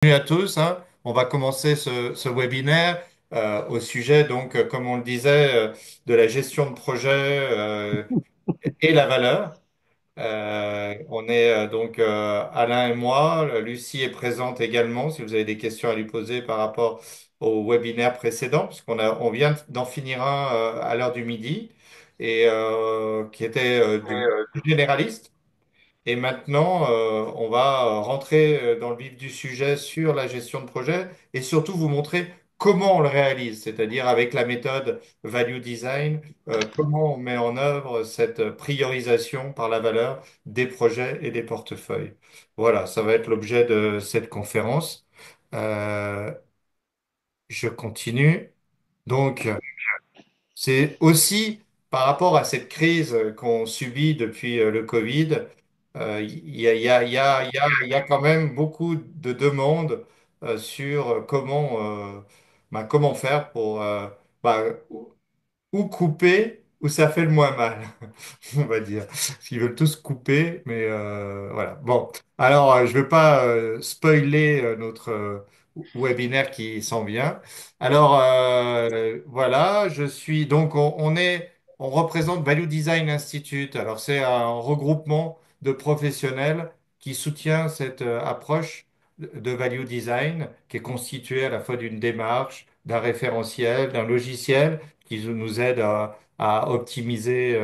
Bienvenue à tous, hein. On va commencer ce webinaire au sujet, donc, comme on le disait, de la gestion de projet et la valeur. On est donc Alain et moi. Lucie est présente également si vous avez des questions à lui poser par rapport au webinaire précédent, on vient d'en finir un à l'heure du midi et qui était du généraliste. Et maintenant, on va rentrer dans le vif du sujet sur la gestion de projet et surtout vous montrer comment on le réalise, c'est-à-dire avec la méthode Value Design, comment on met en œuvre cette priorisation par la valeur des projets et des portefeuilles. Voilà, ça va être l'objet de cette conférence. Euh, je continue. Donc, c'est aussi par rapport à cette crise qu'on subit depuis le Covid, il y a quand même beaucoup de demandes sur comment faire pour bah, ou couper ou ça fait le moins mal, on va dire. Ils veulent tous couper, mais voilà. Bon, alors je ne vais pas spoiler notre webinaire qui s'en vient. Alors voilà, je suis donc on représente Value Design Institute. Alors c'est un regroupement de professionnels qui soutient cette approche de value design qui est constituée à la fois d'une démarche, d'un référentiel, d'un logiciel qui nous aide à optimiser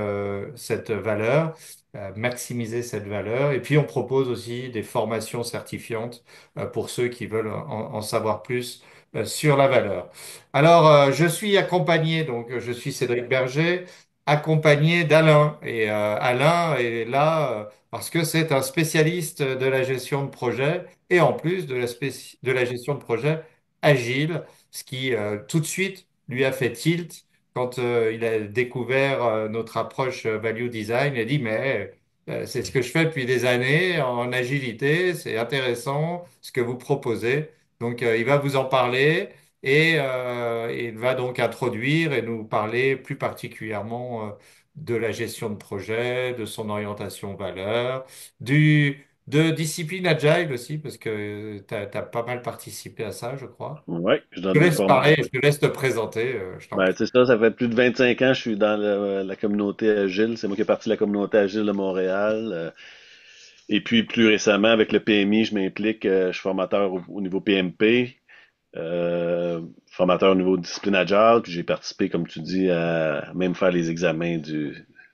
cette valeur, à maximiser cette valeur. Et puis on propose aussi des formations certifiantes pour ceux qui veulent en savoir plus sur la valeur. Alors, je suis accompagné, donc je suis Cédric Berger, accompagné d'Alain. Et Alain est là parce que c'est un spécialiste de la gestion de projet et en plus de la gestion de projet agile, ce qui tout de suite lui a fait tilt quand il a découvert notre approche value design. Il a dit, mais c'est ce que je fais depuis des années en agilité, c'est intéressant ce que vous proposez. Donc, il va vous en parler et il va donc introduire et nous parler plus particulièrement de la gestion de projet, de son orientation valeur, de discipline agile aussi, parce que tu as pas mal participé à ça, je crois. Oui, je Je donne te des laisse formations. parler, je te laisse te présenter, je t'en Ben, prie. c'est ça, ça fait plus de 25 ans que je suis dans la communauté Agile. C'est moi qui ai parti de la communauté Agile de Montréal. Et puis, plus récemment, avec le PMI, je m'implique. Je suis formateur au niveau PMP, formateur au niveau discipline Agile. Puis j'ai participé, comme tu dis, à même faire les examens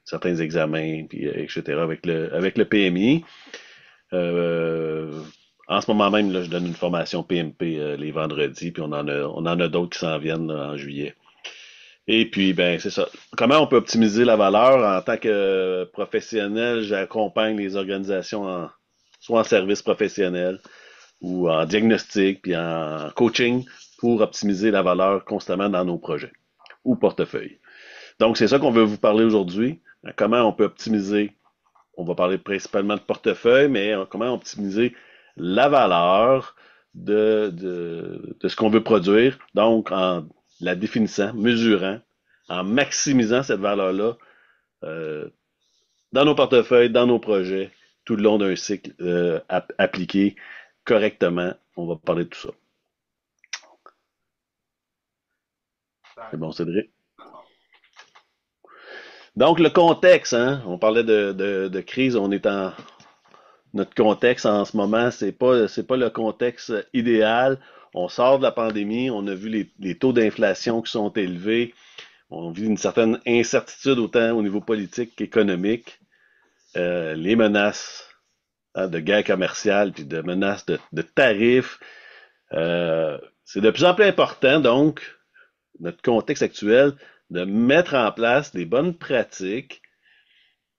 certains examens, puis etc. avec le PMI. Euh, En ce moment même, là, je donne une formation PMP les vendredis, puis on en a d'autres qui s'en viennent là, en juillet. Et puis, ben, c'est ça. Comment on peut optimiser la valeur en tant que professionnel? J'accompagne les organisations soit en service professionnel ou en diagnostic, puis en coaching pour optimiser la valeur constamment dans nos projets ou portefeuilles. Donc, c'est ça qu'on veut vous parler aujourd'hui. Comment on peut optimiser, on va parler principalement de portefeuille, mais comment optimiser la valeur de ce qu'on veut produire. Donc, en la définissant, mesurant, en maximisant cette valeur-là euh, dans nos portefeuilles, dans nos projets, tout le long d'un cycle appliqué correctement. On va parler de tout ça. C'est bon, Cédric? Donc, le contexte, hein, on parlait de crise, on est en notre contexte en ce moment, c'est pas le contexte idéal. On sort de la pandémie, on a vu les taux d'inflation qui sont élevés, on vit une certaine incertitude autant au niveau politique qu'économique. Les menaces de guerre commerciale puis de menaces de tarifs. C'est de plus en plus important, donc, notre contexte actuel, de mettre en place des bonnes pratiques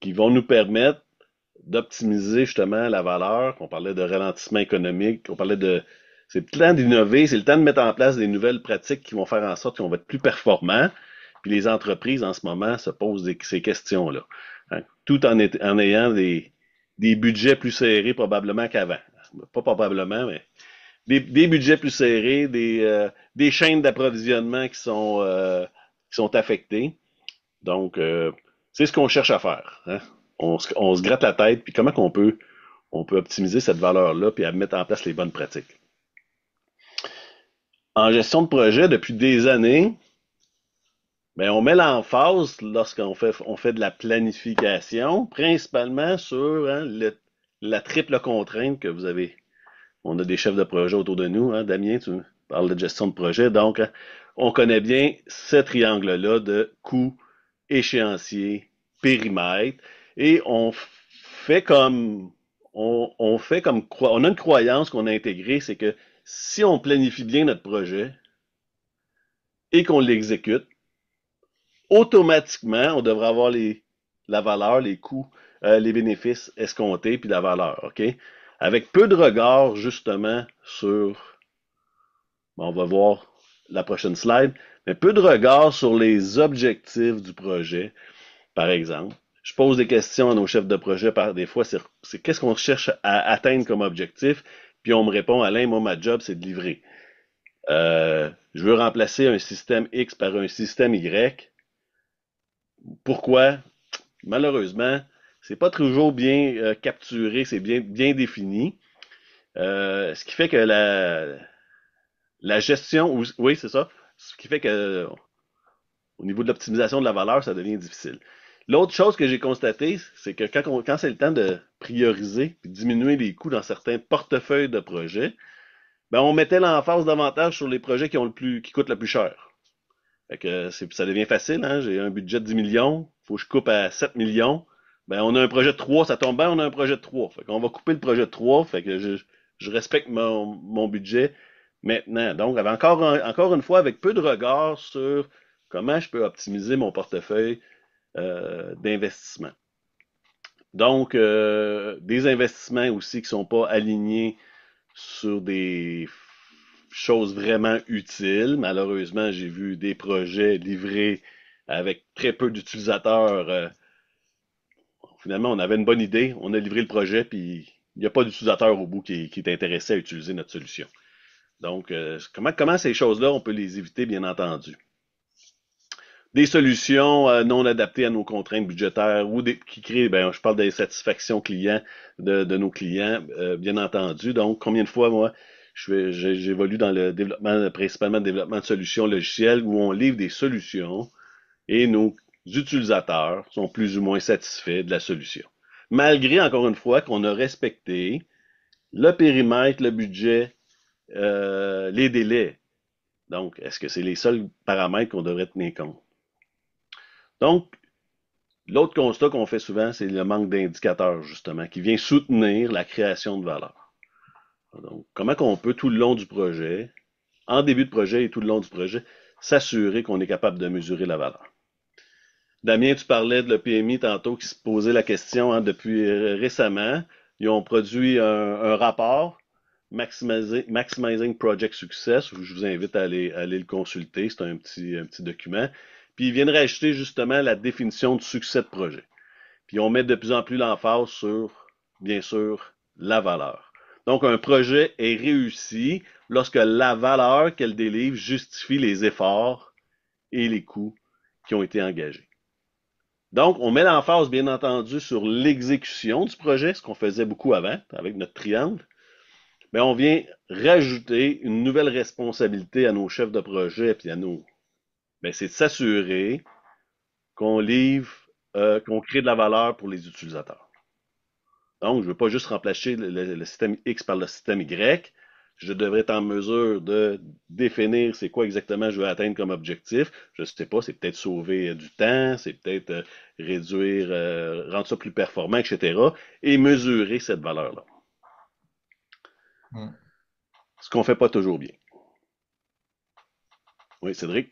qui vont nous permettre d'optimiser justement la valeur. On parlait de ralentissement économique, on parlait de... C'est le temps d'innover, c'est le temps de mettre en place des nouvelles pratiques qui vont faire en sorte qu'on va être plus performant. Puis les entreprises en ce moment se posent ces questions-là. Hein. Tout en ayant des budgets plus serrés probablement qu'avant. Pas probablement, mais des budgets plus serrés, des chaînes d'approvisionnement qui sont affectées. Donc, c'est ce qu'on cherche à faire. Hein. On se gratte la tête, puis comment qu'on peut optimiser cette valeur-là, puis à mettre en place les bonnes pratiques. En gestion de projet, depuis des années, ben, on met l'emphase on fait de la planification, principalement sur hein, la triple contrainte que vous avez. On a des chefs de projet autour de nous. Hein, Damien, tu parles de gestion de projet. Donc, hein, on connaît bien ce triangle-là de coût, échéancier, périmètre. Et fait comme, on a une croyance qu'on a intégrée, c'est que si on planifie bien notre projet et qu'on l'exécute, automatiquement, on devrait avoir la valeur, les coûts, les bénéfices escomptés, puis la valeur, OK? Avec peu de regard, justement, sur, bon, on va voir la prochaine slide, mais peu de regard sur les objectifs du projet, par exemple. Je pose des questions à nos chefs de projet par des fois, c'est qu'est-ce qu'on cherche à atteindre comme objectif, puis on me répond, Alain, moi, ma job, c'est de livrer. Je veux remplacer un système X par un système Y. Pourquoi? Malheureusement, c'est pas toujours bien capturé, c'est bien défini. Ce qui fait que la gestion, oui, c'est ça. Ce qui fait que au niveau de l'optimisation de la valeur, ça devient difficile. L'autre chose que j'ai constaté, c'est que quand c'est le temps de prioriser et diminuer les coûts dans certains portefeuilles de projets, ben on mettait l'emphase davantage sur les projets qui coûtent le plus cher. Fait que ça devient facile, hein? J'ai un budget de 10 millions, faut que je coupe à 7 millions. Ben, on a un projet de 3, ça tombe bien, on a un projet de 3. Fait qu'on va couper le projet de 3, fait que je respecte mon budget maintenant. Donc, encore une fois, avec peu de regard sur comment je peux optimiser mon portefeuille d'investissement. Donc, des investissements aussi qui sont pas alignés sur des choses vraiment utiles. Malheureusement, j'ai vu des projets livrés avec très peu d'utilisateurs. Finalement, on avait une bonne idée, on a livré le projet, puis il n'y a pas d'utilisateur au bout qui est intéressé à utiliser notre solution. Donc, comment ces choses-là, on peut les éviter, bien entendu. Des solutions non adaptées à nos contraintes budgétaires ou qui créent, ben, je parle des satisfactions clients de nos clients, bien entendu. Donc, combien de fois, moi, j'évolue dans le développement, principalement le développement de solutions logicielles où on livre des solutions et nos utilisateurs sont plus ou moins satisfaits de la solution. Malgré, encore une fois, qu'on a respecté le périmètre, le budget, les délais. Donc, est-ce que c'est les seuls paramètres qu'on devrait tenir compte? Donc, l'autre constat qu'on fait souvent, c'est le manque d'indicateurs, justement, qui vient soutenir la création de valeur. Donc, comment qu'on peut, tout le long du projet, en début de projet et tout le long du projet, s'assurer qu'on est capable de mesurer la valeur. Damien, tu parlais de l'EPMI tantôt qui se posait la question hein, depuis récemment. Ils ont produit un rapport, Maximizing Project Success, où je vous invite à aller le consulter. C'est un petit document. Puis ils viennent rajouter justement la définition de succès de projet. Puis on met de plus en plus l'emphase sur, bien sûr, la valeur. Donc un projet est réussi lorsque la valeur qu'elle délivre justifie les efforts et les coûts qui ont été engagés. Donc, on met l'emphase, bien entendu, sur l'exécution du projet, ce qu'on faisait beaucoup avant avec notre triangle. Mais on vient rajouter une nouvelle responsabilité à nos chefs de projet et à nos. Ben, c'est de s'assurer qu'on livre, qu'on crée de la valeur pour les utilisateurs. Donc, je ne veux pas juste remplacer le système X par le système Y. Je devrais être en mesure de définir c'est quoi exactement je veux atteindre comme objectif. Je ne sais pas, c'est peut-être sauver du temps, c'est peut-être réduire, rendre ça plus performant, etc. Et mesurer cette valeur-là. Mm. Ce qu'on ne fait pas toujours bien. Oui, Cédric.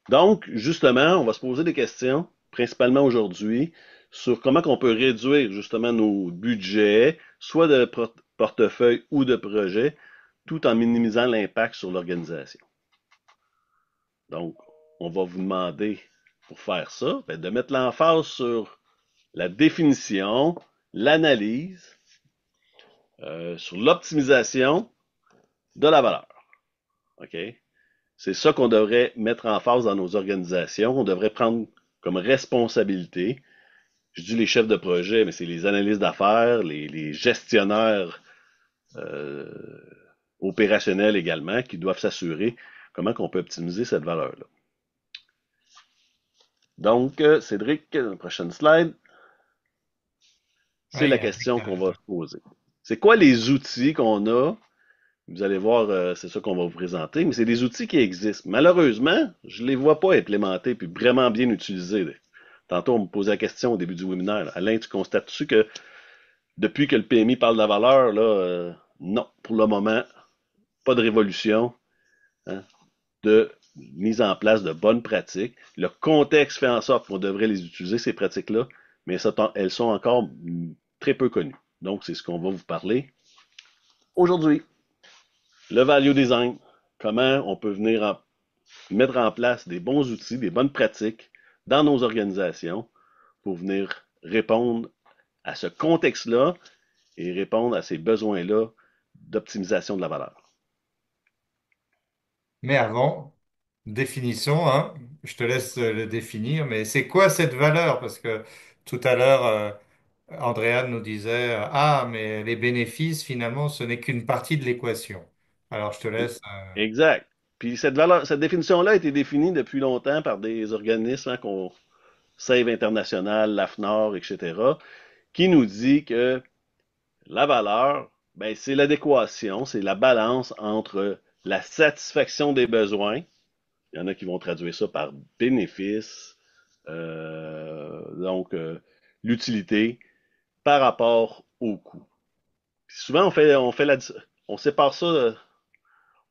Donc, justement, on va se poser des questions, principalement aujourd'hui, sur comment on peut réduire justement nos budgets, soit de portefeuille ou de projet, tout en minimisant l'impact sur l'organisation. Donc, on va vous demander, pour faire ça, ben, de mettre l'emphase sur la définition, l'analyse, sur l'optimisation de la valeur. OK? C'est ça qu'on devrait mettre en phase dans nos organisations. On devrait prendre comme responsabilité. Je dis les chefs de projet, mais c'est les analystes d'affaires, les gestionnaires opérationnels également qui doivent s'assurer comment on peut optimiser cette valeur-là. Donc, Cédric, prochaine slide, c'est Ouais, la question qu'on va se poser. C'est quoi les outils qu'on a? Vous allez voir, c'est ça qu'on va vous présenter, mais c'est des outils qui existent. Malheureusement, je ne les vois pas implémentés puis vraiment bien utilisés. Tantôt, on me posait la question au début du webinaire. Là. Alain, tu constates-tu que depuis que le PMI parle de la valeur, là, non, pour le moment, pas de révolution, hein, de mise en place de bonnes pratiques. Le contexte fait en sorte qu'on devrait les utiliser, ces pratiques-là, mais elles sont encore très peu connues. Donc, c'est ce qu'on va vous parler aujourd'hui. Le value design, comment on peut mettre en place des bons outils, des bonnes pratiques dans nos organisations pour venir répondre à ce contexte-là et répondre à ces besoins-là d'optimisation de la valeur. mais avant, définition, hein, je te laisse le définir, mais c'est quoi cette valeur? Parce que tout à l'heure, Andrea nous disait, ah, mais les bénéfices, finalement, ce n'est qu'une partie de l'équation. Alors, je te laisse. Exact. Puis cette valeur, cette définition-là a été définie depuis longtemps par des organismes, hein, qu'on Save International, l'AFNOR, etc., qui nous dit que la valeur, ben, c'est l'adéquation, c'est la balance entre la satisfaction des besoins. Il y en a qui vont traduire ça par bénéfice, donc l'utilité par rapport au coût. Puis souvent, on sépare ça,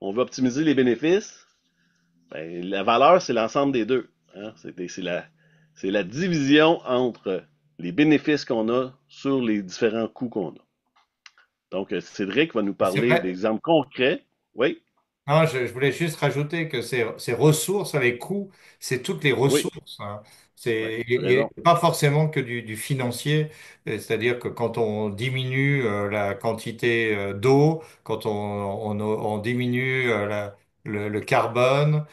on veut optimiser les bénéfices. Ben, la valeur, c'est l'ensemble des deux. Hein. C'est la division entre les bénéfices qu'on a sur les différents coûts qu'on a. Donc, Cédric va nous C'est parler vrai. d'exemples concrets. Oui, Non, je voulais juste rajouter que ces ressources, les coûts, c'est toutes les oui, ressources, hein. oui, tu as Et raison. pas forcément que du financier. C'est-à-dire que quand on diminue la quantité d'eau, quand on diminue le carbone,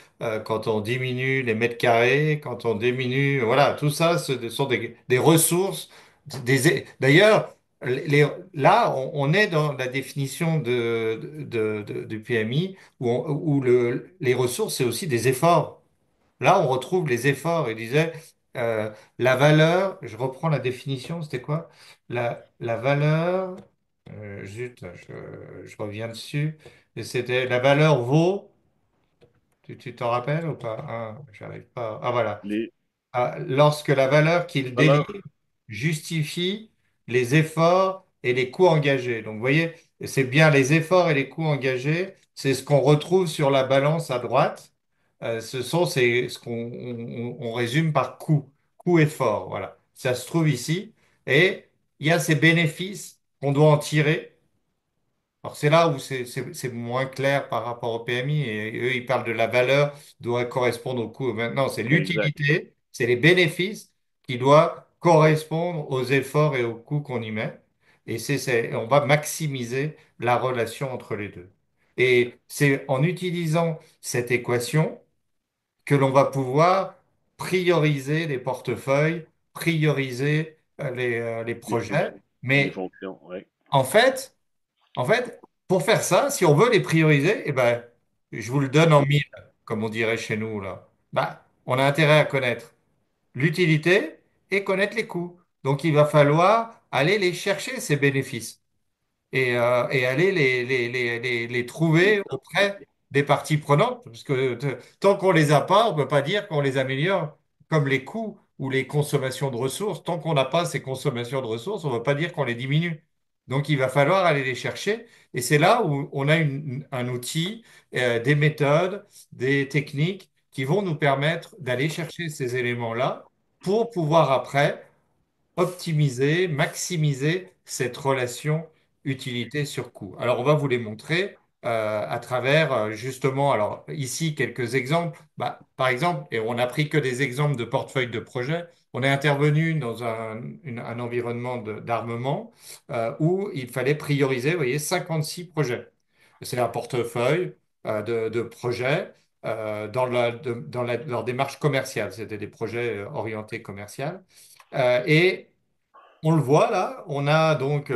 quand on diminue les mètres carrés, quand on diminue, voilà, tout ça, ce sont des ressources. D'ailleurs, là, on est dans la définition du PMI où les ressources, c'est aussi des efforts. Là, on retrouve les efforts. Il disait, la valeur, je reprends la définition, c'était quoi? La valeur, zut, je reviens dessus, et c'était la valeur vaut, tu t'en rappelles ou pas? Ah, j'arrive pas. Ah, voilà. Les Lorsque la valeur qu'il délivre valeurs, justifie les efforts et les coûts engagés. Donc, vous voyez, c'est bien les efforts et les coûts engagés, c'est ce qu'on retrouve sur la balance à droite. C'est ce qu'on on résume par coût, coût-effort. Voilà, ça se trouve ici. Et il y a ces bénéfices qu'on doit en tirer. Alors c'est là où c'est moins clair par rapport au PMI et eux ils parlent de la valeur doit correspondre au coût. Maintenant c'est exact, l'utilité, c'est les bénéfices qui doivent correspondre aux efforts et aux coûts qu'on y met. Et on va maximiser la relation entre les deux. Et c'est en utilisant cette équation que l'on va pouvoir prioriser les portefeuilles, prioriser les les, projets. les Mais fonctions, oui. en fait, en fait, pour faire ça, si on veut les prioriser, eh ben, je vous le donne en mille, comme on dirait chez nous, là. Bah, on a intérêt à connaître l'utilité et connaître les coûts. Donc, il va falloir aller les chercher, ces bénéfices et aller les Les- trouver auprès des parties prenantes, parce que tant qu'on les a pas, on peut pas dire qu'on les améliore, comme les coûts ou les consommations de ressources. Tant qu'on n'a pas ces consommations de ressources, on ne va pas dire qu'on les diminue. Donc, il va falloir aller les chercher, et c'est là où on a un outil, des méthodes, des techniques qui vont nous permettre d'aller chercher ces éléments-là pour pouvoir après optimiser, maximiser cette relation utilité sur coût. Alors, on va vous les montrer à travers justement, alors ici quelques exemples. Bah, par exemple, et on n'a pris que des exemples de portefeuille de projet, on est intervenu dans un environnement d'armement où il fallait prioriser, vous voyez, 56 projets. C'est un portefeuille de projets dans leur démarche commerciale. C'était des projets orientés commercial. Et on le voit là, on a donc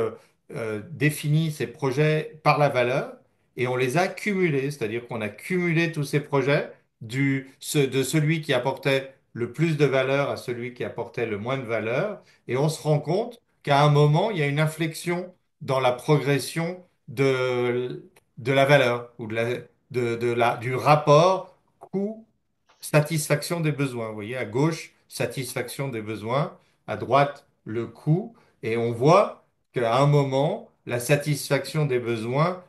défini ces projets par la valeur et on les a cumulés, c'est-à-dire qu'on a cumulé tous ces projets de celui qui apportait le plus de valeur à celui qui apportait le moins de valeur, et on se rend compte qu'à un moment, il y a une inflexion dans la progression de la valeur ou du rapport coût-satisfaction des besoins. Vous voyez, à gauche, satisfaction des besoins, à droite, le coût, et on voit qu'à un moment, la satisfaction des besoins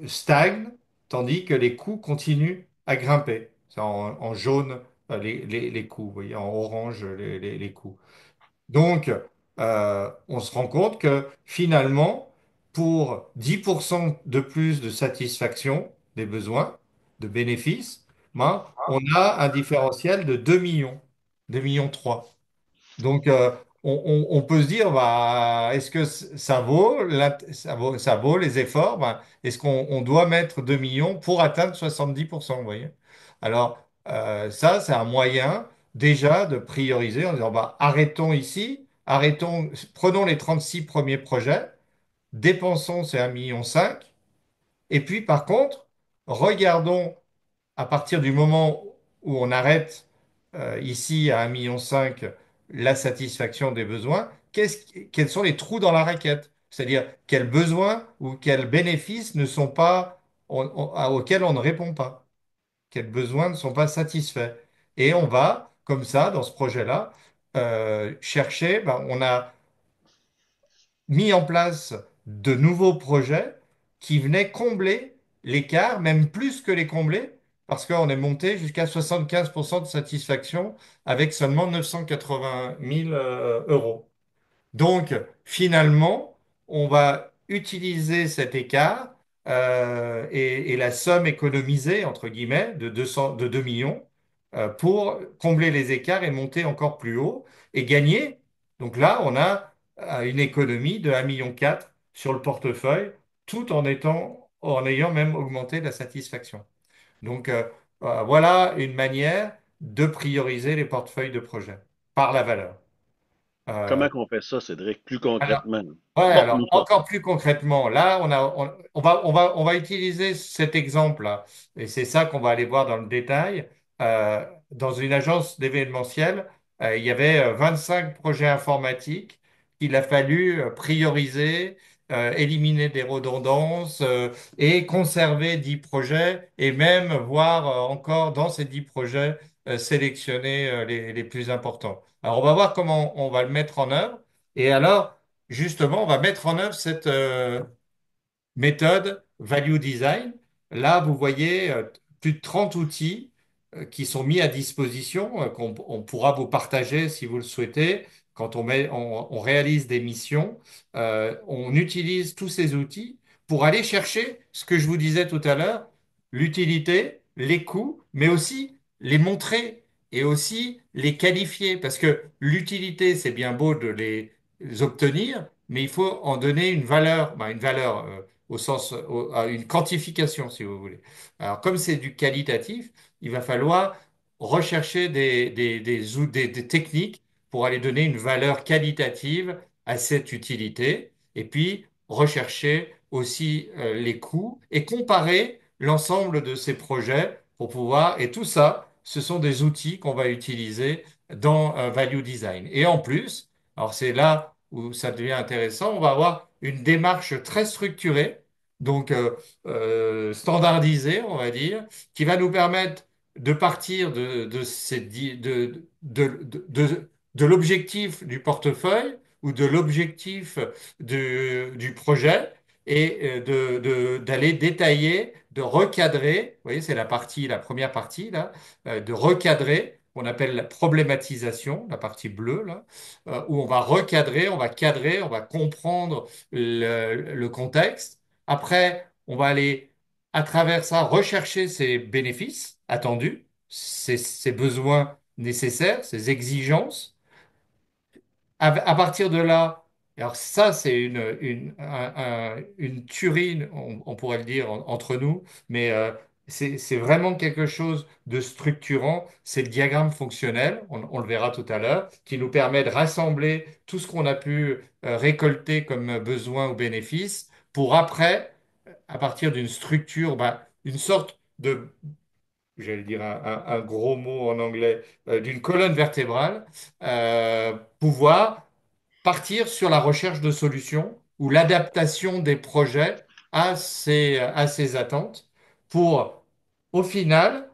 stagne, tandis que les coûts continuent à grimper. C'est en jaune, les coûts, vous voyez, en orange, les coûts. Donc, on se rend compte que finalement, pour 10% de plus de satisfaction des besoins, de bénéfices, ben, on a un différentiel de 2 millions, 2 millions 3. Donc, on peut se dire, bah, est-ce que ça vaut les efforts? Ben, est-ce qu'on doit mettre 2 millions pour atteindre 70%, vous voyez? Alors, ça, c'est un moyen déjà de prioriser en disant, bah, arrêtons ici, prenons les 36 premiers projets, dépensons ces 1,5 million, et puis par contre, regardons à partir du moment où on arrête ici à 1,5 million la satisfaction des besoins, quels sont les trous dans la raquette? C'est-à-dire quels besoins ou quels bénéfices ne sont pas, auxquels on ne répond pas, quels besoins ne sont pas satisfaits. Et on va, comme ça, dans ce projet-là, chercher, ben, on a mis en place de nouveaux projets qui venaient combler l'écart, même plus que les combler, parce qu'on est monté jusqu'à 75% de satisfaction avec seulement 980 000 euros. Donc, finalement, on va utiliser cet écart et la somme économisée, entre guillemets, de 2 millions pour combler les écarts et monter encore plus haut et gagner. Donc là, on a une économie de 1,4 million sur le portefeuille, tout en ayant même augmenté la satisfaction. Donc, voilà une manière de prioriser les portefeuilles de projets par la valeur. Euh, Comment qu'on fait ça, Cédric, plus alors, concrètement? Ouais, alors Porte-nous ça. encore plus concrètement, là, on va utiliser cet exemple-là, et c'est ça qu'on va aller voir dans le détail. Dans une agence d'événementiel, il y avait 25 projets informatiques qu'il a fallu prioriser, éliminer des redondances et conserver 10 projets, et même voir encore dans ces 10 projets sélectionner les plus importants. Alors, on va voir comment on va le mettre en œuvre. Et alors, justement, on va mettre en œuvre cette méthode Value Design. Là, vous voyez plus de 30 outils qui sont mis à disposition, qu'on on pourra vous partager si vous le souhaitez. Quand on réalise des missions, on utilise tous ces outils pour aller chercher ce que je vous disais tout à l'heure, l'utilité, les coûts, mais aussi les montrer et aussi les qualifier. Parce que l'utilité, c'est bien beau de les obtenir, mais il faut en donner une valeur, ben, une valeur au sens, à une quantification, si vous voulez. Alors, comme c'est du qualitatif, il va falloir rechercher des techniques pour aller donner une valeur qualitative à cette utilité, et puis rechercher aussi les coûts et comparer l'ensemble de ces projets pour pouvoir, et tout ça, ce sont des outils qu'on va utiliser dans Value Design. Et en plus, alors c'est là où ça devient intéressant, on va avoir une démarche très structurée, donc standardisée, on va dire, qui va nous permettre de partir de l'objectif du portefeuille ou de l'objectif du projet et d'aller détailler, de recadrer, vous voyez, c'est la première partie là, de recadrer, qu'on appelle la problématisation, la partie bleue là, où on va recadrer, on va cadrer, on va comprendre le contexte. Après, on va aller, à travers ça, rechercher ses bénéfices attendus, ses besoins nécessaires, ses exigences. À partir de là, alors ça, c'est une tuerie, on pourrait le dire entre nous, mais c'est vraiment quelque chose de structurant. C'est le diagramme fonctionnel, on le verra tout à l'heure, qui nous permet de rassembler tout ce qu'on a pu récolter comme besoin ou bénéfice pour après à partir d'une structure, bah, une sorte de, j'allais dire un gros mot en anglais, d'une colonne vertébrale, pouvoir partir sur la recherche de solutions ou l'adaptation des projets à ces attentes pour, au final,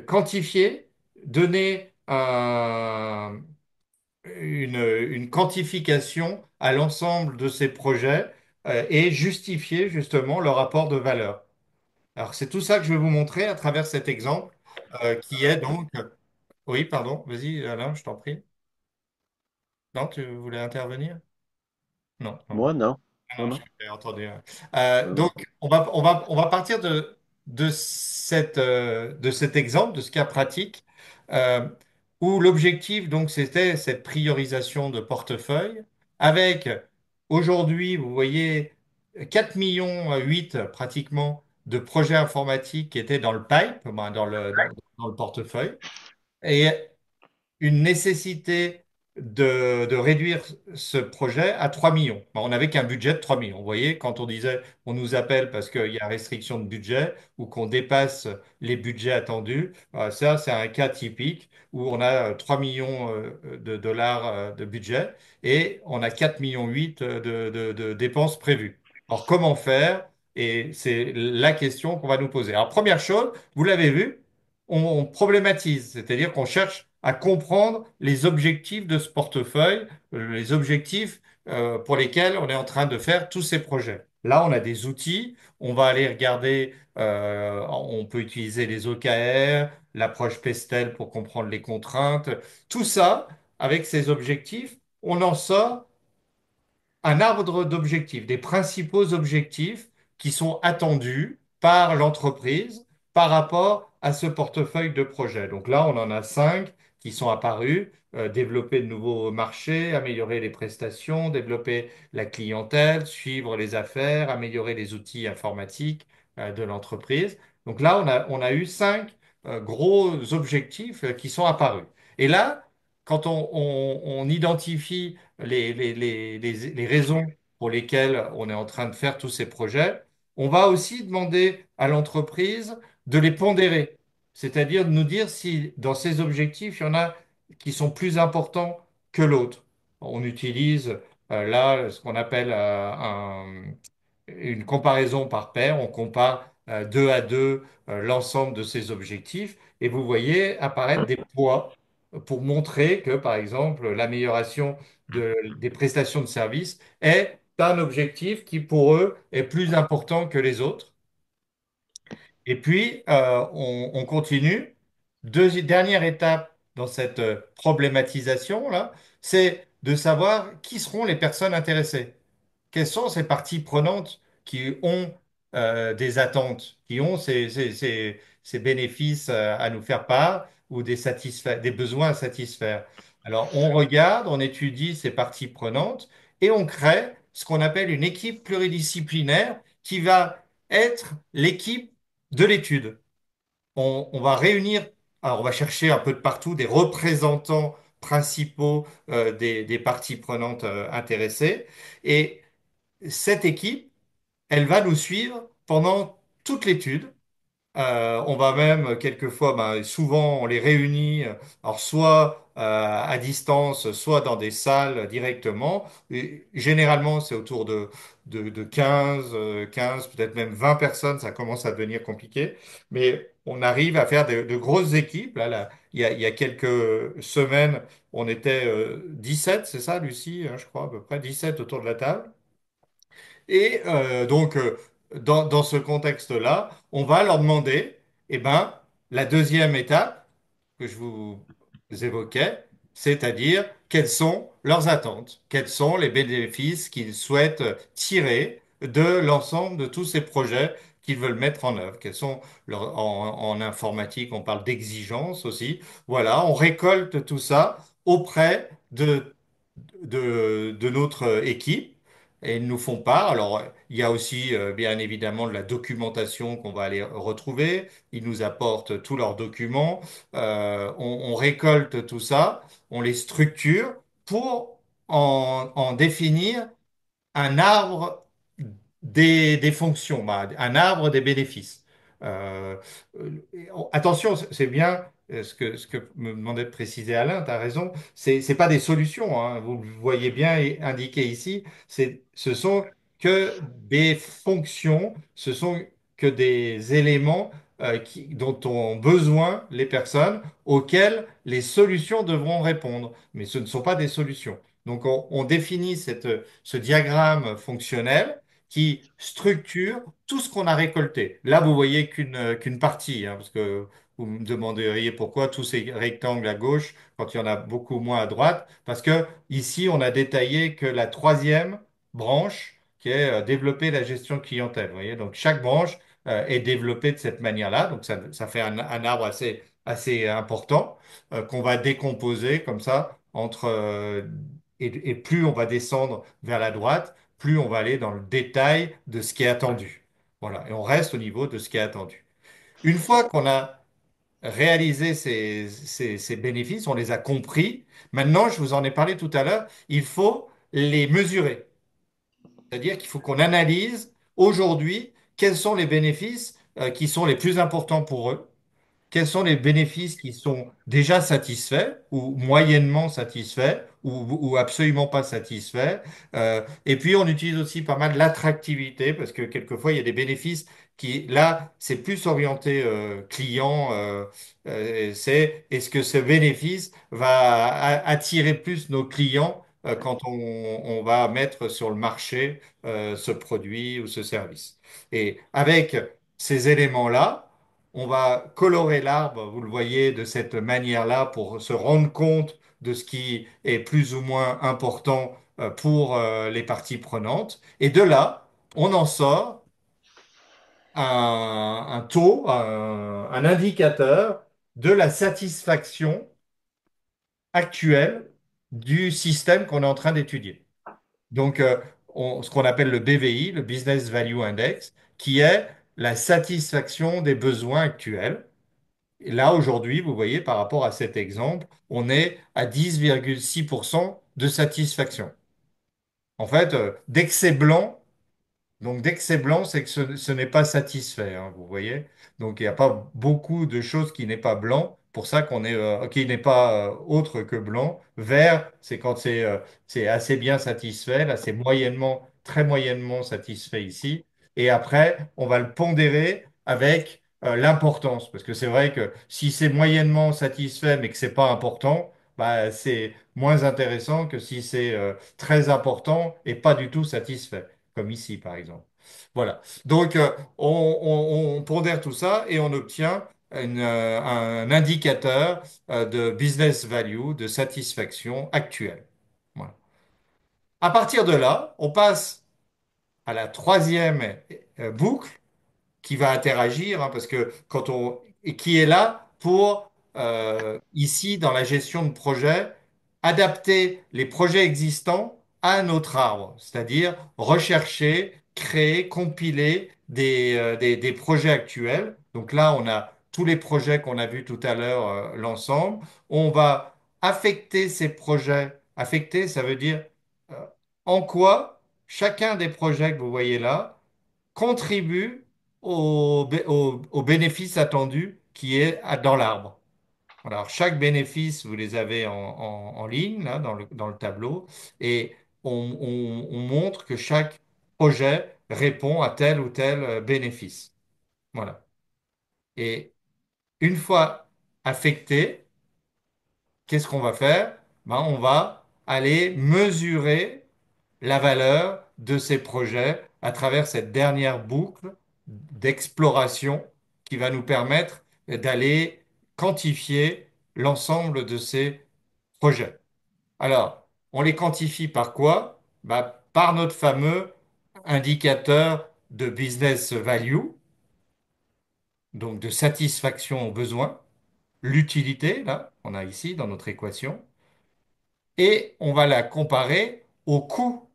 quantifier, donner une quantification à l'ensemble de ces projets et justifier justement leur apport de valeur. Alors, c'est tout ça que je vais vous montrer à travers cet exemple qui est donc... Oui, pardon, vas-y, Alain, je t'en prie. Non, tu voulais intervenir? Non, non. Moi, non. Ah Non, non, non. j'ai entendu. Non, non. Donc, on va partir de cet exemple, de ce cas pratique, euh, où l'objectif, donc, c'était cette priorisation de portefeuille, avec aujourd'hui, vous voyez, 4 millions 8 pratiquement de projets informatiques qui étaient dans le pipe, ben, dans le portefeuille. Et une nécessité de réduire ce projet à 3 millions. Bon, on n'avait qu'un budget de 3 millions. Vous voyez, quand on disait on nous appelle parce qu'il y a restriction de budget ou qu'on dépasse les budgets attendus, ça, c'est un cas typique où on a 3 millions de dollars de budget et on a 4 millions 8 de dépenses prévues. Alors, comment faire? Et c'est la question qu'on va nous poser. Alors, première chose, vous l'avez vu, on problématise, c'est-à-dire qu'on cherche à comprendre les objectifs de ce portefeuille, les objectifs pour lesquels on est en train de faire tous ces projets. Là, on a des outils, on va aller regarder, on peut utiliser les OKR, l'approche PESTEL pour comprendre les contraintes, tout ça, avec ces objectifs, on en sort un arbre d'objectifs, des principaux objectifs qui sont attendus par l'entreprise par rapport à ce portefeuille de projets. Donc là, on en a cinq qui sont apparus. Développer de nouveaux marchés, améliorer les prestations, développer la clientèle, suivre les affaires, améliorer les outils informatiques de l'entreprise. Donc là, on a eu cinq gros objectifs qui sont apparus. Et là, quand on identifie les raisons pour lesquelles on est en train de faire tous ces projets, on va aussi demander à l'entreprise de les pondérer, c'est-à-dire de nous dire si dans ces objectifs, il y en a qui sont plus importants que l'autre. On utilise là ce qu'on appelle une comparaison par paire. On compare deux à deux l'ensemble de ces objectifs et vous voyez apparaître des poids pour montrer que, par exemple, l'amélioration des prestations de services est un objectif qui, pour eux, est plus important que les autres. Et puis, on continue. Dernière étape dans cette problématisation, là, c'est de savoir qui seront les personnes intéressées. Quelles sont ces parties prenantes qui ont des attentes, qui ont ces bénéfices à nous faire part ou des besoins à satisfaire? Alors, on regarde, on étudie ces parties prenantes et on crée ce qu'on appelle une équipe pluridisciplinaire qui va être l'équipe de l'étude. On va réunir, alors on va chercher un peu de partout des représentants principaux des parties prenantes intéressées. Et cette équipe, elle va nous suivre pendant toute l'étude. On va même quelquefois, ben, souvent on les réunit, alors soit à distance, soit dans des salles directement. Et généralement, c'est autour de 15, 15, peut-être même 20 personnes, ça commence à devenir compliqué. Mais on arrive à faire de grosses équipes. Là, il y a quelques semaines, on était 17, c'est ça, Lucie, hein, je crois, à peu près 17 autour de la table. Et donc, dans ce contexte-là, on va leur demander, eh ben, la deuxième étape que je vous évoquais, c'est-à-dire quelles sont leurs attentes, quels sont les bénéfices qu'ils souhaitent tirer de l'ensemble de tous ces projets qu'ils veulent mettre en œuvre. Quels sont en informatique, on parle d'exigences aussi. Voilà, on récolte tout ça auprès de notre équipe et ils nous font part. Alors, il y a aussi bien évidemment de la documentation qu'on va aller retrouver. Ils nous apportent tous leurs documents. On récolte tout ça, on les structure pour en définir un arbre des fonctions, bah, un arbre des bénéfices. Euh, Attention, c'est bien ce que me demandait de préciser Alain, tu as raison, c'est pas des solutions, hein, vous le voyez bien indiqué ici, ce sont que des fonctions, ce sont que des éléments dont ont besoin les personnes, auxquelles les solutions devront répondre, mais ce ne sont pas des solutions. Donc on définit ce diagramme fonctionnel qui structure tout ce qu'on a récolté. Là, vous voyez qu'une partie, hein, parce que vous me demanderiez pourquoi tous ces rectangles à gauche quand il y en a beaucoup moins à droite, parce que ici, on a détaillé que la troisième branche qui est développer la gestion clientèle. Vous voyez, donc chaque branche est développée de cette manière-là, donc ça fait un arbre assez important qu'on va décomposer comme ça entre et plus on va descendre vers la droite, plus on va aller dans le détail de ce qui est attendu. Voilà, et on reste au niveau de ce qui est attendu. Une fois qu'on a réalisé ces bénéfices, on les a compris, maintenant, je vous en ai parlé tout à l'heure, il faut les mesurer. C'est-à-dire qu'il faut qu'on analyse aujourd'hui quels sont les bénéfices qui sont les plus importants pour eux, quels sont les bénéfices qui sont déjà satisfaits ou moyennement satisfaits ou absolument pas satisfaits. Et puis, on utilise aussi pas mal l'attractivité parce que quelquefois, il y a des bénéfices qui, là, c'est plus orienté client. C'est est-ce que ce bénéfice va attirer plus nos clients quand on va mettre sur le marché ce produit ou ce service. Et avec ces éléments-là, on va colorer l'arbre, vous le voyez, de cette manière-là pour se rendre compte de ce qui est plus ou moins important pour les parties prenantes. Et de là, on en sort un taux, un indicateur de la satisfaction actuelle du système qu'on est en train d'étudier. Donc, ce qu'on appelle le BVI, le Business Value Index, qui est la satisfaction des besoins actuels. Et là, aujourd'hui, vous voyez, par rapport à cet exemple, on est à 10,6% de satisfaction. En fait, dès que c'est blanc, donc dès que c'est blanc, c'est que ce n'est pas satisfait, hein, vous voyez. Donc il n'y a pas beaucoup de choses qui n'est pas blanc. Pour ça qu'on est qui n'est pas autre que blanc. Vert, c'est quand c'est assez bien satisfait. Là, c'est moyennement, très moyennement satisfait ici. Et après, on va le pondérer avec l'importance, parce que c'est vrai que si c'est moyennement satisfait mais que c'est pas important, bah, c'est moins intéressant que si c'est très important et pas du tout satisfait comme ici par exemple. Voilà. Donc on pondère tout ça et on obtient un indicateur de business value, de satisfaction actuelle. Voilà. À partir de là, on passe à la troisième boucle qui va interagir, hein, parce que et qui est là pour, ici, dans la gestion de projet, adapter les projets existants à notre arbre, c'est-à-dire rechercher, créer, compiler des projets actuels. Donc là, on a tous les projets qu'on a vus tout à l'heure, l'ensemble. On va affecter ces projets. Affecter, ça veut dire euh, en quoi chacun des projets que vous voyez là contribue au bénéfice attendu qui est dans l'arbre. Alors, chaque bénéfice, vous les avez en ligne, là, dans le tableau, et on montre que chaque projet répond à tel ou tel bénéfice. Voilà. Et une fois affecté, qu'est-ce qu'on va faire? Ben, on va aller mesurer la valeur de ces projets à travers cette dernière boucle d'exploration qui va nous permettre d'aller quantifier l'ensemble de ces projets. Alors, on les quantifie par quoi? Bah, par notre fameux indicateur de business value, donc de satisfaction aux besoins, l'utilité, là, on a ici dans notre équation, et on va la comparer au coût,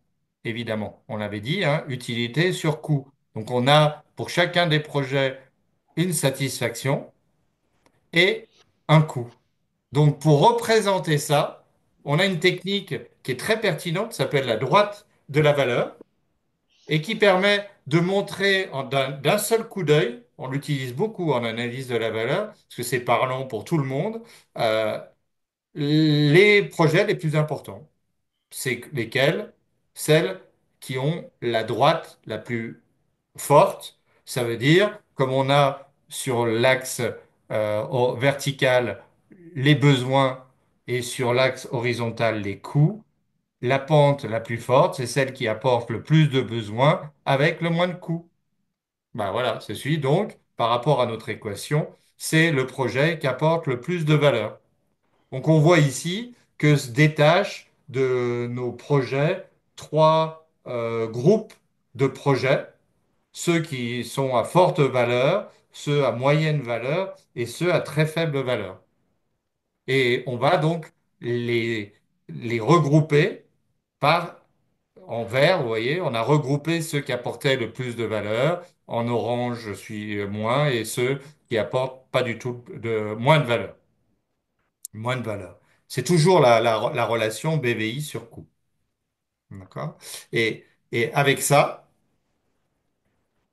évidemment. On l'avait dit, hein, utilité sur coût. Donc on a pour chacun des projets une satisfaction et un coût. Donc pour représenter ça, on a une technique qui est très pertinente, qui s'appelle la droite de la valeur. et qui permet de montrer d'un seul coup d'œil, on l'utilise beaucoup en analyse de la valeur, parce que c'est parlant pour tout le monde, euh, les projets les plus importants. C'est lesquels? Celles qui ont la droite la plus forte. Ça veut dire, comme on a sur l'axe vertical les besoins et sur l'axe horizontal les coûts, la pente la plus forte, c'est celle qui apporte le plus de besoins avec le moins de coûts. Ben voilà, c'est celui donc, par rapport à notre équation, c'est le projet qui apporte le plus de valeur. Donc on voit ici que se détachent de nos projets trois groupes de projets, ceux qui sont à forte valeur, ceux à moyenne valeur et ceux à très faible valeur. Et on va donc les, les regrouper par, en vert, vous voyez, on a regroupé ceux qui apportaient le plus de valeur, en orange, je suis moins, et ceux qui apportent pas du tout de moins de valeur. Moins de valeur. C'est toujours la relation BVI sur coût. D'accord? Et, et avec ça,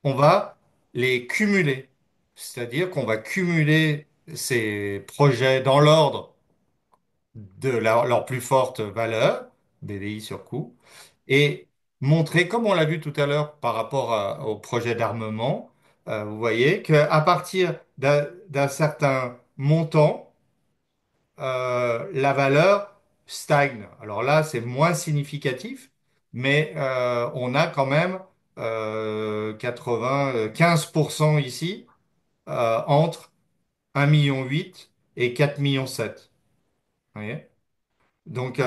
on va les cumuler. C'est-à-dire qu'on va cumuler ces projets dans l'ordre de leur plus forte valeur, BVI sur coût, et montrer, comme on l'a vu tout à l'heure par rapport au projet d'armement, vous voyez qu'à partir d'un certain montant, la valeur stagne. Alors là, c'est moins significatif, mais on a quand même 15% ici entre 1,8 million et 4,7 millions. Vous voyez. Donc,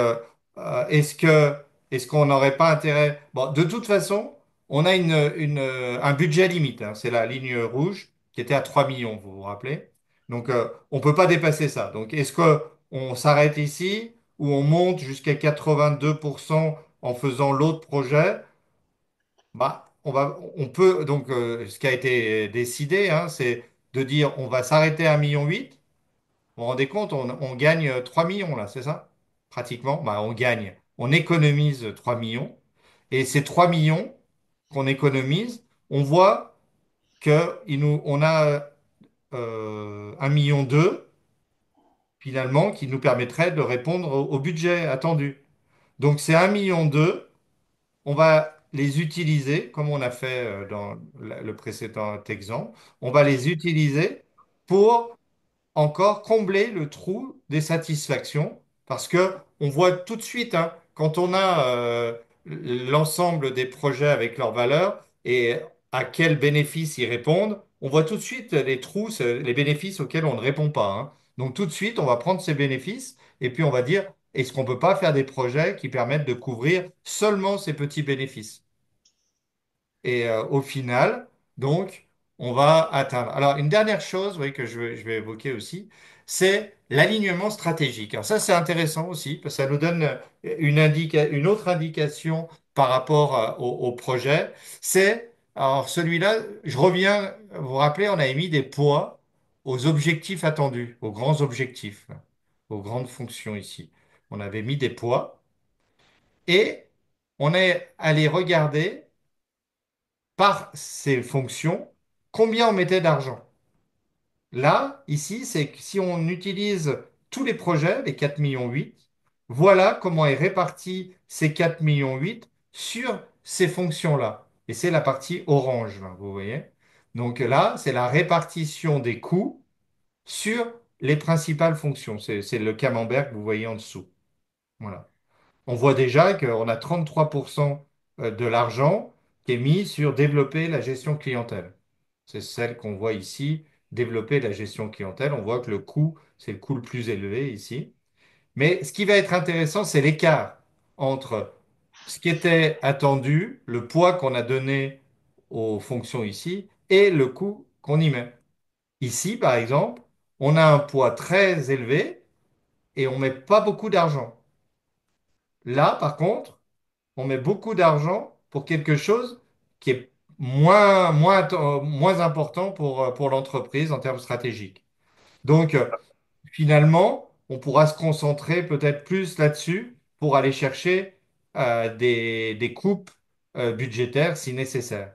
est-ce qu'on n'aurait pas intérêt? Bon, de toute façon, on a un budget limite, hein. C'est la ligne rouge qui était à 3 millions, vous vous rappelez? Donc, on ne peut pas dépasser ça. Donc, est-ce qu'on s'arrête ici ou on monte jusqu'à 82% en faisant l'autre projet? Bah, on peut, donc, ce qui a été décidé, hein, c'est de dire on va s'arrêter à 1,8 million. Vous vous rendez compte, on gagne 3 millions là, c'est ça? Pratiquement. Bah, on gagne. On économise 3 millions. Et ces 3 millions qu'on économise, on voit on a 1,2 million finalement qui nous permettrait de répondre au budget attendu. Donc c'est 1,2 million, on va les utiliser comme on a fait dans le précédent exemple. On va les utiliser pour encore combler le trou des satisfactions parce que on voit tout de suite, hein, quand on a l'ensemble des projets avec leurs valeurs et à quels bénéfices ils répondent, on voit tout de suite les trous, les bénéfices auxquels on ne répond pas, hein. Donc tout de suite, on va prendre ces bénéfices et puis on va dire, est-ce qu'on ne peut pas faire des projets qui permettent de couvrir seulement ces petits bénéfices? Et au final, donc, on va atteindre. Alors, une dernière chose, oui, que je vais évoquer aussi, c'est l'alignement stratégique. Alors ça, c'est intéressant aussi, parce que ça nous donne une autre indication par rapport au projet. Alors celui-là, je reviens, vous vous rappelez, on avait mis des poids aux objectifs attendus, aux grands objectifs, aux grandes fonctions ici. On avait mis des poids et on est allé regarder par ces fonctions combien on mettait d'argent. Là, ici, c'est que si on utilise tous les projets, les 4,8 millions, voilà comment est réparti ces 4,8 millions sur ces fonctions-là. Et c'est la partie orange, là, vous voyez. Donc là, c'est la répartition des coûts sur les principales fonctions. C'est le camembert que vous voyez en dessous. Voilà. On voit déjà qu'on a 33% de l'argent qui est mis sur développer la gestion clientèle. C'est celle qu'on voit ici, développer la gestion clientèle. On voit que le coût, c'est le coût le plus élevé ici. Mais ce qui va être intéressant, c'est l'écart entre ce qui était attendu, le poids qu'on a donné aux fonctions ici, et le coût qu'on y met. Ici, par exemple, on a un poids très élevé et on met pas beaucoup d'argent. Là, par contre, on met beaucoup d'argent pour quelque chose qui est moins important pour l'entreprise en termes stratégiques. Donc, finalement, on pourra se concentrer peut-être plus là-dessus pour aller chercher des coupes budgétaire si nécessaire.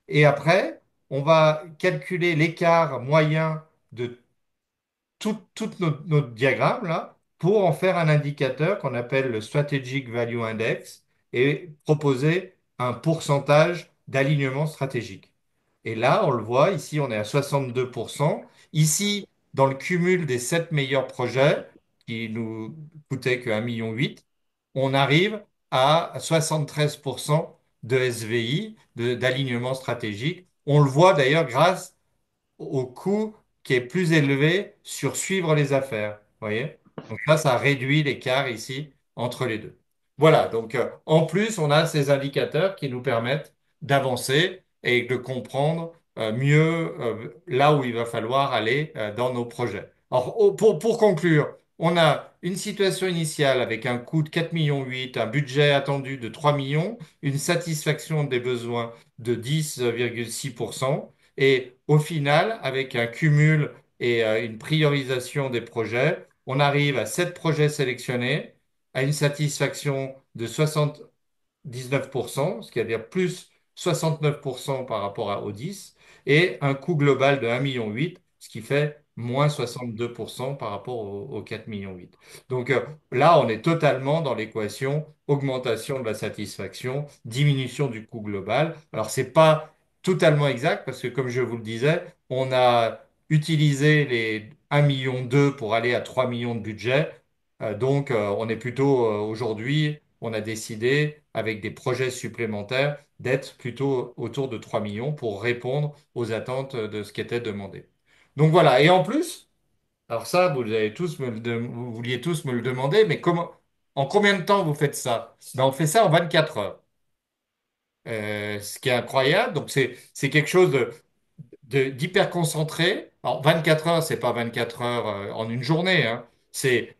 Et après, on va calculer l'écart moyen de tout notre diagramme là pour en faire un indicateur qu'on appelle le Strategic Value Index et proposer un pourcentage d'alignement stratégique. Et là, on le voit, ici, on est à 62%. Ici, dans le cumul des 7 meilleurs projets, qui nous coûtaient que 1,8 million, on arrive à 73% de SVI, d'alignement stratégique. On le voit d'ailleurs grâce au coût qui est plus élevé sur suivre les affaires. Vous voyez? Donc ça réduit l'écart ici entre les deux. Voilà, donc en plus, on a ces indicateurs qui nous permettent d'avancer et de comprendre mieux là où il va falloir aller dans nos projets. Alors, pour conclure, on a une situation initiale avec un coût de 4,8 millions, un budget attendu de 3 millions, une satisfaction des besoins de 10,6%. Et au final, avec un cumul et une priorisation des projets, on arrive à 7 projets sélectionnés, à une satisfaction de 19%, ce qui veut dire plus 69% par rapport aux 10, et un coût global de 1,8 million, ce qui fait moins 62% par rapport aux 4,8 millions. Donc là, on est totalement dans l'équation augmentation de la satisfaction, diminution du coût global. Alors, c'est pas totalement exact parce que, comme je vous le disais, on a utilisé les 1,2 million pour aller à 3 millions de budget. Donc, on est plutôt aujourd'hui, on a décidé, avec des projets supplémentaires, d'être plutôt autour de 3 millions pour répondre aux attentes de ce qui était demandé. Donc voilà. Et en plus, alors ça, vous vouliez tous me le demander, mais en combien de temps vous faites ça? Ben, on fait ça en 24 heures. Ce qui est incroyable. Donc, c'est quelque chose d'hyper concentré. Alors, 24 heures, c'est pas 24 heures en une journée, hein. C'est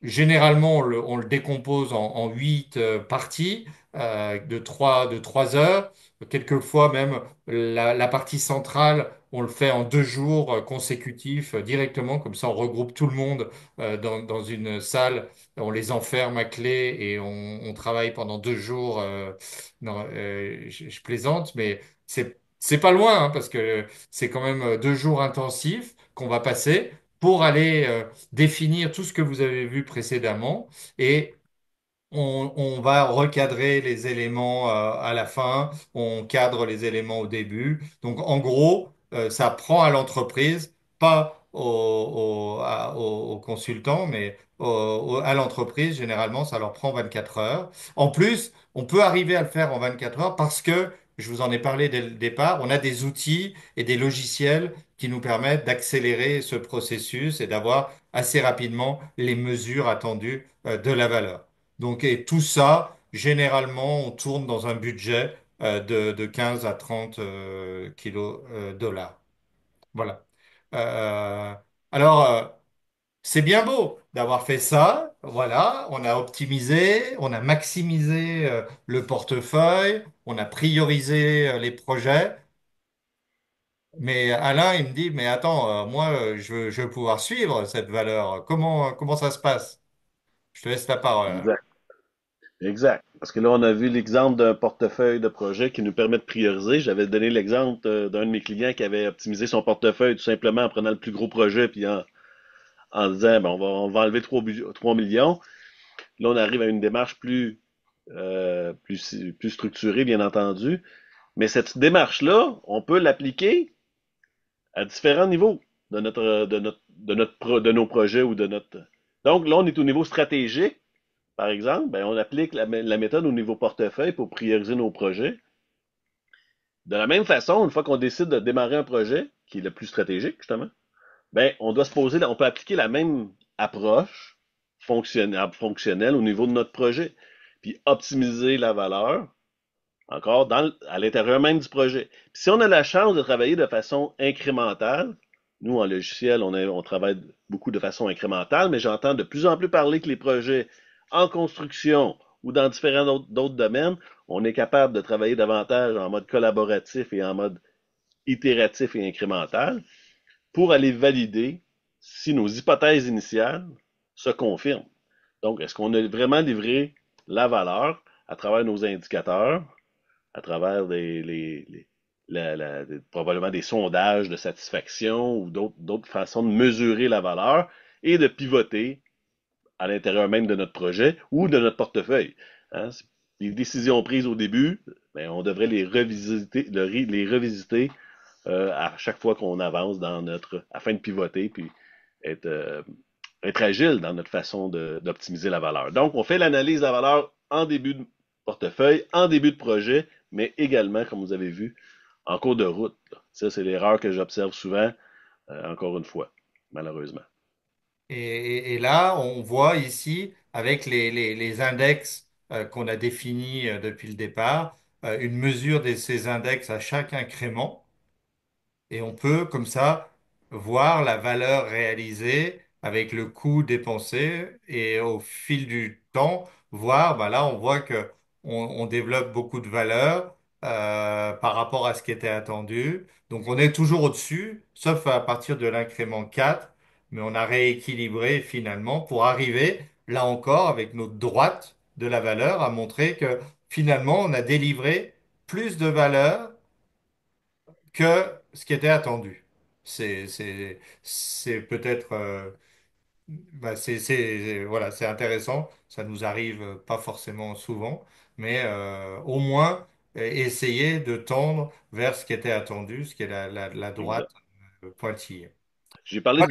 Généralement, on le décompose en 8 parties de 3 heures. Quelquefois même, la partie centrale, on le fait en 2 jours consécutifs directement. Comme ça, on regroupe tout le monde dans une salle. On les enferme à clé et on travaille pendant 2 jours. Non, je plaisante, mais c'est pas loin hein, parce que c'est quand même 2 jours intensifs qu'on va passer pour aller définir tout ce que vous avez vu précédemment et on va recadrer les éléments à la fin, on cadre les éléments au début. Donc en gros, ça prend à l'entreprise, pas aux consultants, mais à l'entreprise, généralement, ça leur prend 24 heures. En plus, on peut arriver à le faire en 24 heures parce que, je vous en ai parlé dès le départ, on a des outils et des logiciels qui nous permettent d'accélérer ce processus et d'avoir assez rapidement les mesures attendues de la valeur. Donc, et tout ça, généralement, on tourne dans un budget de 15 à 30 dollars. Voilà. Euh, alors, c'est bien beau d'avoir fait ça. Voilà, on a optimisé, on a maximisé le portefeuille, on a priorisé les projets. Mais Alain, il me dit, mais attends, moi, je veux pouvoir suivre cette valeur. Comment ça se passe? Je te laisse la parole. Exact. Exact. Parce que là, on a vu l'exemple d'un portefeuille de projet qui nous permet de prioriser. J'avais donné l'exemple d'un de mes clients qui avait optimisé son portefeuille tout simplement en prenant le plus gros projet puis en disant, ben, on va enlever 3 millions. Là, on arrive à une démarche plus structurée, bien entendu. Mais cette démarche-là, on peut l'appliquer à différents niveaux de nos projets ou de notre. Donc là, on est au niveau stratégique. Par exemple, ben, on applique la méthode au niveau portefeuille pour prioriser nos projets. De la même façon, une fois qu'on décide de démarrer un projet, qui est le plus stratégique, justement, ben, on doit se poser, on peut appliquer la même approche fonctionnelle au niveau de notre projet, puis optimiser la valeur, encore, à l'intérieur même du projet. Puis si on a la chance de travailler de façon incrémentale, nous, en logiciel, on travaille beaucoup de façon incrémentale, mais j'entends de plus en plus parler que les projets en construction ou dans différents d'autres domaines, on est capable de travailler davantage en mode collaboratif et en mode itératif et incrémental pour aller valider si nos hypothèses initiales se confirment. Donc, est-ce qu'on a vraiment livré la valeur à travers nos indicateurs? à travers probablement des sondages de satisfaction ou d'autres façons de mesurer la valeur et de pivoter à l'intérieur même de notre projet ou de notre portefeuille. Hein. Les décisions prises au début, ben, on devrait les revisiter à chaque fois qu'on avance afin de pivoter puis être, euh, être agile dans notre façon d'optimiser la valeur. Donc, on fait l'analyse de la valeur en début de portefeuille, en début de projet, mais également, comme vous avez vu, en cours de route. Là. Ça, c'est l'erreur que j'observe souvent, encore une fois, malheureusement. Et là, on voit ici, avec les index qu'on a définis depuis le départ, une mesure de ces index à chaque incrément. Et on peut, comme ça, voir la valeur réalisée avec le coût dépensé et au fil du temps, voir, bah là, on voit que on développe beaucoup de valeur par rapport à ce qui était attendu. Donc, on est toujours au-dessus, sauf à partir de l'incrément 4, mais on a rééquilibré finalement pour arriver, là encore, avec notre droite de la valeur, à montrer que finalement, on a délivré plus de valeur que ce qui était attendu. C'est peut-être, bah, voilà, c'est intéressant. Ça nous arrive pas forcément souvent, mais au moins essayer de tendre vers ce qui était attendu, ce qui est la droite Exact. pointillée. J'ai parlé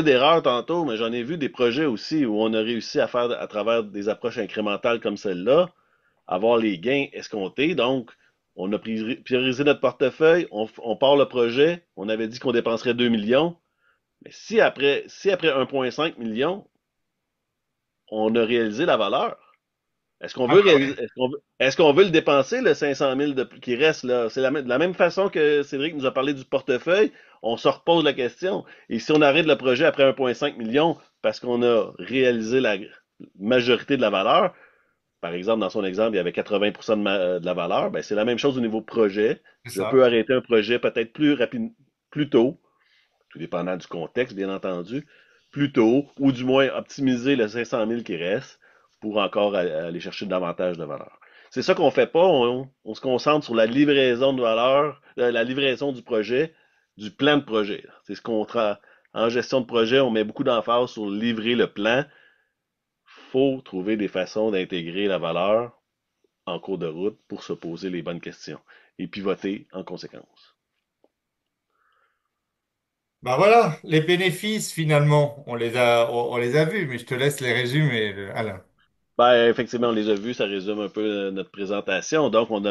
d'erreurs tantôt, mais j'en ai vu des projets aussi où on a réussi à faire, à travers des approches incrémentales comme celle-là, avoir les gains escomptés. Donc, on a priorisé notre portefeuille, on part le projet, on avait dit qu'on dépenserait 2 millions, mais si après 1,5 million, on a réalisé la valeur, est-ce qu'on Ah veut bah réaliser, est-ce qu'on veut le dépenser, le 500 000 qui reste là? C'est de la même façon que Cédric nous a parlé du portefeuille, on se repose la question. Et si on arrête le projet après 1,5 million parce qu'on a réalisé la majorité de la valeur, par exemple, dans son exemple, il y avait 80% de la valeur, ben c'est la même chose au niveau projet. c'est Je peux ça. arrêter un projet peut-être plus rapide, plus tôt, tout dépendant du contexte, bien entendu, plus tôt, ou du moins optimiser le 500 000 qui reste pour encore aller chercher davantage de valeur. C'est ça qu'on fait pas, on se concentre sur la livraison de valeur, la livraison du projet, du plan de projet. C'est ce qu'on en gestion de projet, on met beaucoup d'emphase sur livrer le plan. Faut trouver des façons d'intégrer la valeur en cours de route pour se poser les bonnes questions et pivoter en conséquence. Bah voilà, les bénéfices finalement, on les a vus, mais je te laisse les résumer, Alain. Ben, effectivement, on les a vus, ça résume un peu notre présentation. Donc, on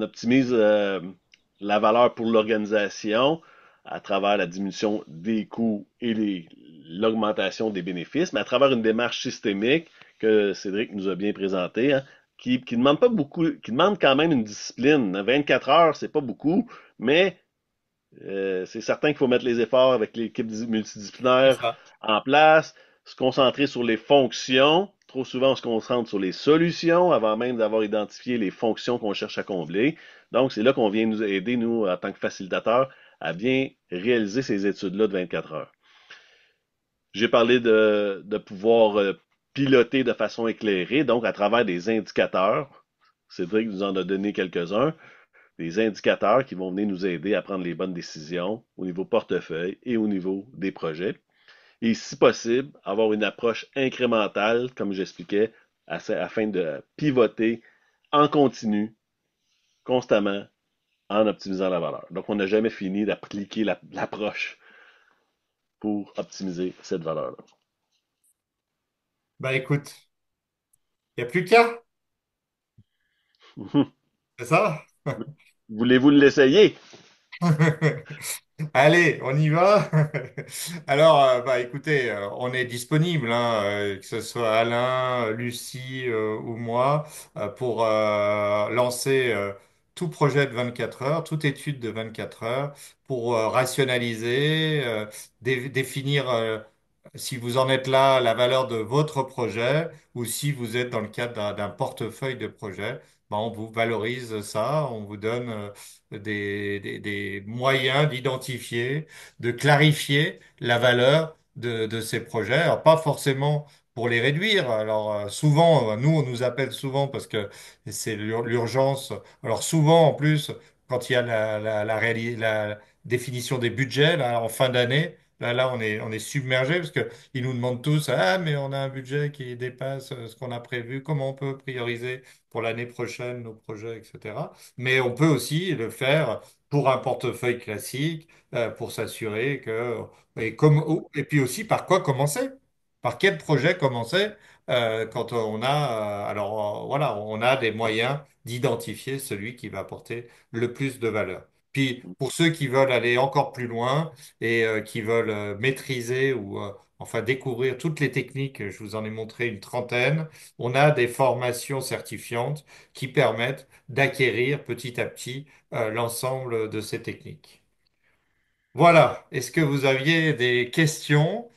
optimise la valeur pour l'organisation à travers la diminution des coûts et l'augmentation des bénéfices, mais à travers une démarche systémique que Cédric nous a bien présentée, hein, qui demande pas beaucoup, qui demande quand même une discipline. 24 heures, c'est pas beaucoup, mais c'est certain qu'il faut mettre les efforts avec l'équipe C'est multidisciplinaire ça. en place, se concentrer sur les fonctions. Trop souvent, on se concentre sur les solutions avant même d'avoir identifié les fonctions qu'on cherche à combler. Donc, c'est là qu'on vient nous aider, nous, en tant que facilitateurs, à bien réaliser ces études-là de 24 heures. J'ai parlé de pouvoir piloter de façon éclairée, donc à travers des indicateurs. Cédric nous en a donné quelques-uns, des indicateurs qui vont venir nous aider à prendre les bonnes décisions au niveau portefeuille et au niveau des projets. Et si possible, avoir une approche incrémentale, comme j'expliquais, afin de pivoter en continu, constamment, en optimisant la valeur. Donc, on n'a jamais fini d'appliquer l'approche pour optimiser cette valeur-là. Bah écoute, il n'y a plus qu'à, c'est ça? Voulez-vous l'essayer? Allez, on y va. Alors, bah écoutez, on est disponible, hein, que ce soit Alain, Lucie ou moi, pour lancer tout projet de 24 heures, toute étude de 24 heures, pour rationaliser, définir si vous en êtes là, la valeur de votre projet, ou si vous êtes dans le cadre d'un portefeuille de projets. Ben, on vous valorise ça, on vous donne des moyens d'identifier, de clarifier la valeur de ces projets. Alors, pas forcément pour les réduire. Alors souvent, nous, on nous appelle souvent parce que c'est l'urgence. Alors souvent, en plus, quand il y a la définition des budgets, là, en fin d'année, là, on est submergé parce que ils nous demandent tous, ah, mais on a un budget qui dépasse ce qu'on a prévu, comment on peut prioriser pour l'année prochaine nos projets, etc. Mais on peut aussi le faire pour un portefeuille classique, pour s'assurer que, et puis aussi par quoi commencer? Par quel projet commencer quand on a, voilà, on a des moyens d'identifier celui qui va apporter le plus de valeur. Puis pour ceux qui veulent aller encore plus loin et qui veulent maîtriser ou enfin découvrir toutes les techniques, je vous en ai montré une trentaine, on a des formations certifiantes qui permettent d'acquérir petit à petit l'ensemble de ces techniques. Voilà. Est-ce que vous aviez des questions?